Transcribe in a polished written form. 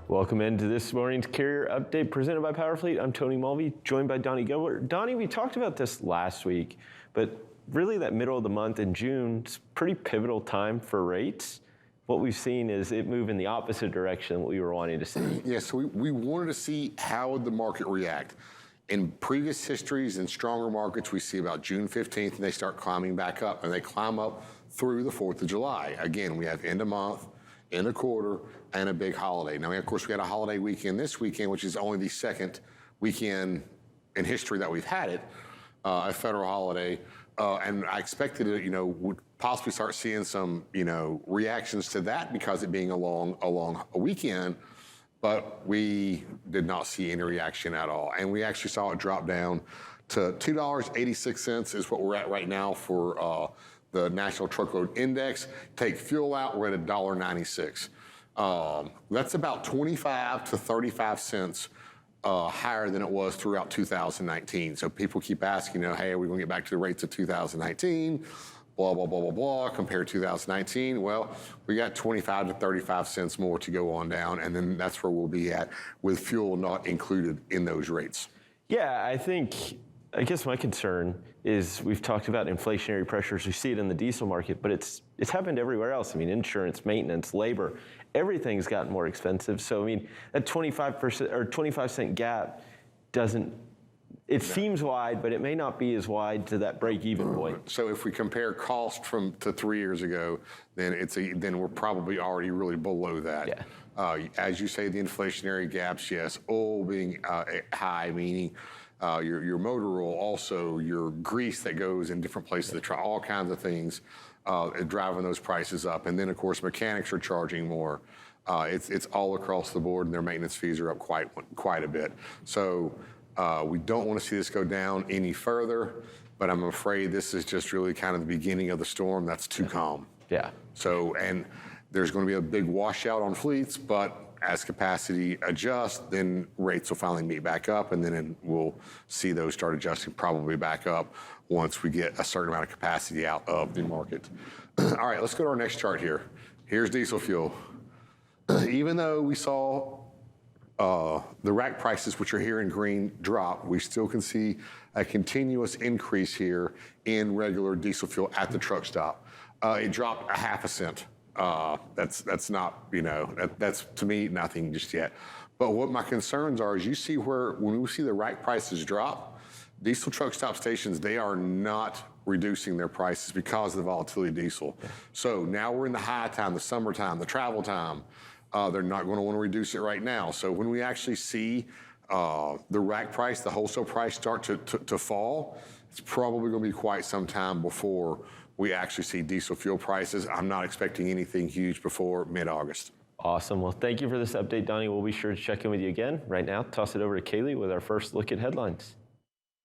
Welcome into this morning's Carrier Update presented by Powerfleet. I'm Tony Mulvey, joined by Donnie Gilbert. Donnie, we talked about this last week, but really that middle of the month in June, it's a pretty pivotal time for rates. What we've seen is it move in the opposite direction than what we were wanting to see. Yeah, so we wanted to see how would the market react. In previous histories and stronger markets, we see about June 15th and they start climbing back up, and they climb up through the 4th of July. Again, we have end of month, end of quarter, and a big holiday. Now, of course, we had a holiday weekend this weekend, which is only the second weekend in history that we've had it, a federal holiday. And I expected it, would possibly start seeing some, reactions to that because it being a long weekend, but we did not see any reaction at all. And we actually saw it drop down to $2.86 is what we're at right now for the National Truckload Index. Take fuel out, we're at $1.96. That's about 25 to 35 cents higher than it was throughout 2019. So people keep asking, hey, are we going to get back to the rates of 2019? Blah, blah, blah, blah, blah, compared to 2019. Well, we got 25 to 35 cents more to go on down, and then that's where we'll be at with fuel not included in those rates. Yeah, I guess my concern is we've talked about inflationary pressures. We see it in the diesel market, but it's happened everywhere else. I mean, insurance, maintenance, labor, everything's gotten more expensive. So, that 25% or 25-cent gap seems wide, but it may not be as wide to that break-even point. So if we compare cost to 3 years ago, then we're probably already really below that. Yeah. As you say, the inflationary gaps, yes, oil being high, meaning your motor oil, also your grease that goes in different places of the truck, all kinds of things driving those prices up. And then, of course, mechanics are charging more. It's all across the board, and their maintenance fees are up quite a bit. So we don't want to see this go down any further, but I'm afraid this is just really kind of the beginning of the storm that's to come. Yeah. So, and there's going to be a big washout on fleets, but as capacity adjusts, then rates will finally meet back up, and then we'll see those start adjusting probably back up once we get a certain amount of capacity out of the market. All right, let's go to our next chart here. Here's diesel fuel. Even though we saw the rack prices, which are here in green, drop, we still can see a continuous increase here in regular diesel fuel at the truck stop. It dropped 0.5 cents. That's not, that's to me nothing just yet. But what my concerns are is when we see the rack prices drop, diesel truck stop stations, they are not reducing their prices because of the volatility of diesel. So now we're in the high time, the summertime, the travel time. They're not going to want to reduce it right now. So when we actually see the rack price, the wholesale price start to fall, it's probably going to be quite some time before we actually see diesel fuel prices. I'm not expecting anything huge before mid-August. Awesome. Well, thank you for this update, Donnie. We'll be sure to check in with you again. Right now, toss it over to Kaylee with our first look at headlines.